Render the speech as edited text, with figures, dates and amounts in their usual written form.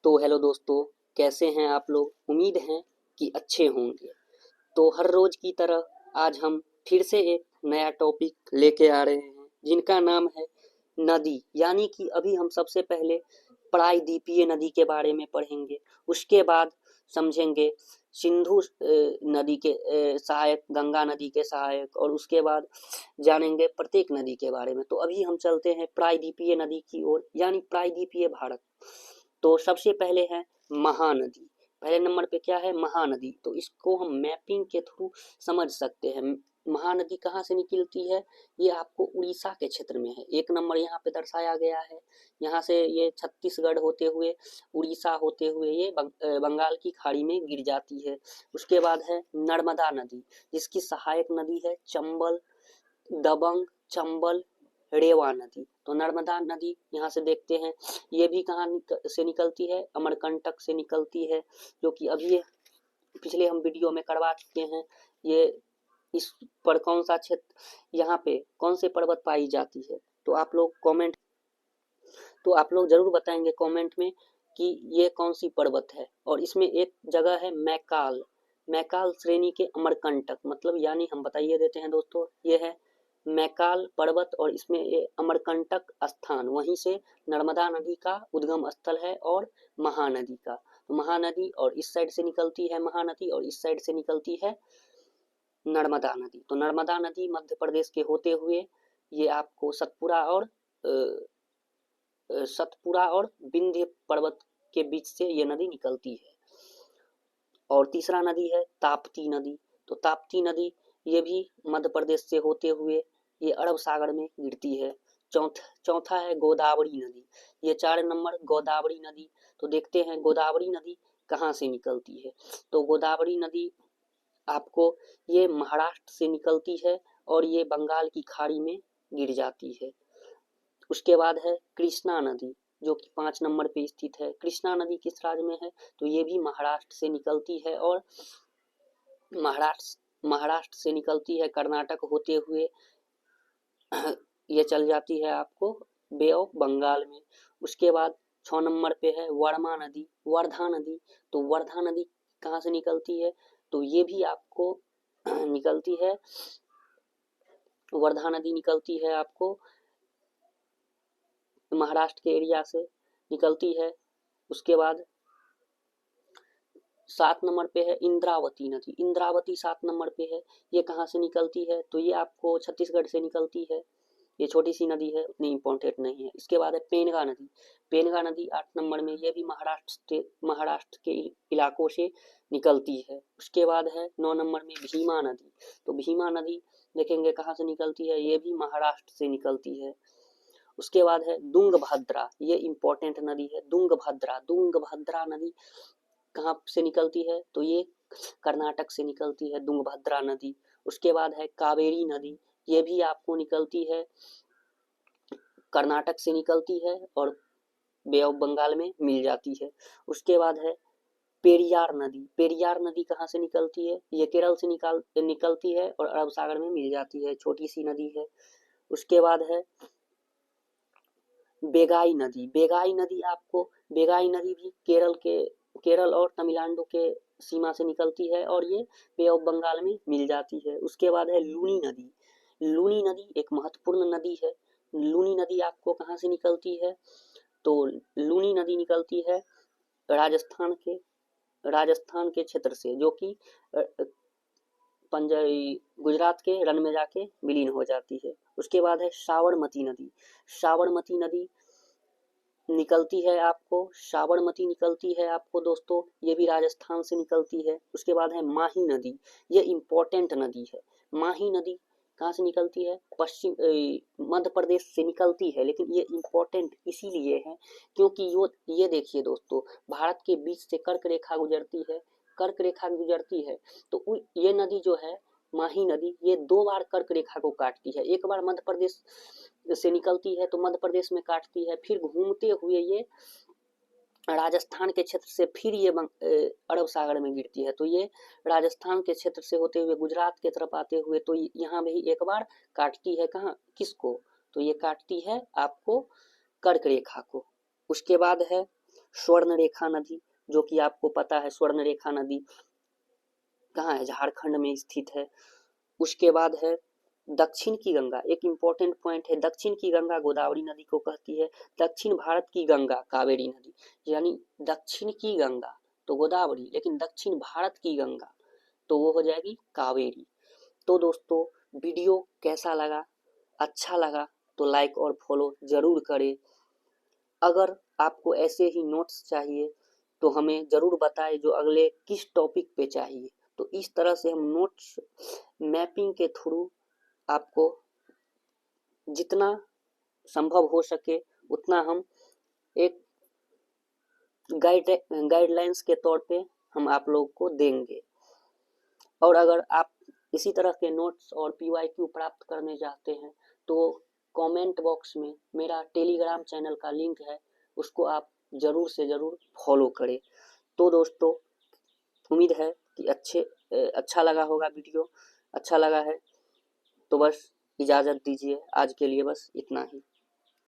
तो हेलो दोस्तों, कैसे हैं आप लोग। उम्मीद है कि अच्छे होंगे। तो हर रोज की तरह आज हम फिर से एक नया टॉपिक लेके आ रहे हैं जिनका नाम है नदी। यानी कि अभी हम सबसे पहले प्रायद्वीपीय नदी के बारे में पढ़ेंगे। उसके बाद समझेंगे सिंधु नदी के सहायक, गंगा नदी के सहायक, और उसके बाद जानेंगे प्रत्येक नदी के बारे में। तो अभी हम चलते हैं प्रायद्वीपीय नदी की ओर, यानी प्रायद्वीपीय भारत। तो सबसे पहले है महानदी। पहले नंबर पे क्या है? महानदी। तो इसको हम मैपिंग के थ्रू समझ सकते हैं। महानदी कहाँ से निकलती है? ये आपको उड़ीसा के क्षेत्र में है। एक नंबर यहाँ पे दर्शाया गया है। यहाँ से ये छत्तीसगढ़ होते हुए, उड़ीसा होते हुए ये बंगाल की खाड़ी में गिर जाती है। उसके बाद है नर्मदा नदी, जिसकी सहायक नदी है चंबल, दबंग, चंबल, रेवा नदी। तो नर्मदा नदी यहाँ से देखते हैं, ये भी कहाँ से निकलती है? अमरकंटक से निकलती है, जो कि अभी पिछले हम वीडियो में करवा चुके हैं। ये इस पर कौन सा क्षेत्र, यहाँ पे कौन से पर्वत पाई जाती है? तो आप लोग जरूर बताएंगे कमेंट में कि ये कौन सी पर्वत है। और इसमें एक जगह है मैकाल। मैकाल श्रेणी के अमरकंटक, मतलब यानी हम बताइए देते हैं दोस्तों, ये है मैकाल पर्वत, और इसमें ये अमरकंटक स्थान, वहीं से नर्मदा नदी का उद्गम स्थल है, और महानदी का। तो महानदी और इस साइड से निकलती है महानदी, और इस साइड से निकलती है नर्मदा नदी। तो नर्मदा नदी मध्य प्रदेश के होते हुए ये आपको सतपुरा और विंध्य पर्वत के बीच से ये नदी निकलती है। और तीसरा नदी है ताप्ती नदी। तो ताप्ती नदी ये भी मध्य प्रदेश से होते हुए ये अरब सागर में गिरती है। चौथा है गोदावरी नदी। ये 4 नंबर गोदावरी नदी। तो देखते हैं गोदावरी नदी कहाँ से निकलती है। तो गोदावरी नदी आपको ये महाराष्ट्र से निकलती है, और ये बंगाल की खाड़ी में गिर जाती है। उसके बाद है कृष्णा नदी, जो कि 5 नंबर पे स्थित है। कृष्णा नदी किस राज्य में है? तो ये भी महाराष्ट्र से निकलती है, और महाराष्ट्र से निकलती है, कर्नाटक होते हुए ये चल जाती है आपको बे ऑफ बंगाल में। उसके बाद 6 नंबर पे है वर्मा नदी, वर्धा नदी। तो वर्धा नदी कहाँ से निकलती है? तो ये भी आपको निकलती है, वर्धा नदी निकलती है आपको महाराष्ट्र के एरिया से निकलती है। उसके बाद 7 नंबर पे है इंद्रावती नदी। इंद्रावती 7 नंबर पे है। ये कहाँ से निकलती है? तो ये आपको छत्तीसगढ़ से निकलती है। ये छोटी सी नदी है, उतनी इम्पोर्टेंट नहीं है। इसके बाद है पेनगा नदी। पेनगा नदी 8 नंबर में, ये भी महाराष्ट्र के इलाकों से निकलती है। उसके बाद है 9 नंबर में भीमा नदी। तो भीमा नदी देखेंगे कहाँ से निकलती है, ये भी महाराष्ट्र से निकलती है। उसके बाद है तुंगभद्रा, ये इंपॉर्टेंट नदी है तुंगभद्रा। तुंगभद्रा नदी कहाँ से निकलती है? तो ये कर्नाटक से निकलती है तुंगभद्रा नदी। उसके बाद है कावेरी नदी। ये भी आपको निकलती है, कर्नाटक से निकलती है, और बे ऑफ बंगाल में मिल जाती है। उसके बाद है पेरियार नदी। पेरियार नदी कहाँ से निकलती है? ये केरल से निकलती है, और अरब सागर में मिल जाती है, छोटी सी नदी है। उसके बाद है बेगाई नदी। बेगाई नदी भी केरल और तमिलनाडु के सीमा से निकलती है, और ये बे ऑफ बंगाल में मिल जाती है। उसके बाद है लूनी नदी। लूनी नदी एक महत्वपूर्ण नदी है। लूनी नदी आपको कहाँ से निकलती है? तो लूनी नदी निकलती है राजस्थान के क्षेत्र से, जो कि पंजाबी गुजरात के रण में जाके विलीन हो जाती है। उसके बाद है साबरमती नदी। साबरमती नदी साबरमती निकलती है आपको दोस्तों, ये भी राजस्थान से निकलती है। उसके बाद है माही नदी। ये इम्पोर्टेंट नदी है। माही नदी कहाँ से निकलती है? मध्य प्रदेश से निकलती है, लेकिन ये इम्पोर्टेंट इसीलिए है क्योंकि ये देखिए दोस्तों, भारत के बीच से कर्क रेखा गुजरती है। तो ये नदी जो है माही नदी, ये 2 बार कर्क रेखा को काटती है। एक बार मध्य प्रदेश से निकलती है तो मध्य प्रदेश में काटती है, फिर घूमते हुए ये राजस्थान के क्षेत्र से फिर ये अरब सागर में गिरती है। तो ये राजस्थान के क्षेत्र से होते हुए गुजरात के तरफ आते हुए तो यहाँ भी एक बार काटती है। कहाँ, किसको? तो ये काटती है आपको कर्क रेखा को। उसके बाद है स्वर्ण रेखा नदी, जो कि आपको पता है स्वर्ण रेखा नदी कहाँ है, झारखंड में स्थित है। उसके बाद है दक्षिण की गंगा, एक इम्पोर्टेंट पॉइंट है, दक्षिण की गंगा गोदावरी नदी को कहती है। दक्षिण भारत की गंगा कावेरी नदी, यानी दक्षिण की गंगा तो गोदावरी, लेकिन दक्षिण भारत की गंगा तो वो हो जाएगी कावेरी। तो दोस्तों वीडियो कैसा लगा, अच्छा लगा तो लाइक और फॉलो जरूर करें। अगर आपको ऐसे ही नोट्स चाहिए तो हमें ज़रूर बताएं जो अगले किस टॉपिक पे चाहिए। तो इस तरह से हम नोट्स मैपिंग के थ्रू आपको जितना संभव हो सके उतना हम एक गाइडलाइंस के तौर पे हम आप लोग को देंगे। और अगर आप इसी तरह के नोट्स और PYQ प्राप्त करने चाहते हैं तो कमेंट बॉक्स में मेरा टेलीग्राम चैनल का लिंक है, उसको आप ज़रूर से ज़रूर फॉलो करें। तो दोस्तों उम्मीद है कि अच्छा लगा होगा वीडियो, अच्छा लगा है तो बस इजाज़त दीजिए, आज के लिए बस इतना ही।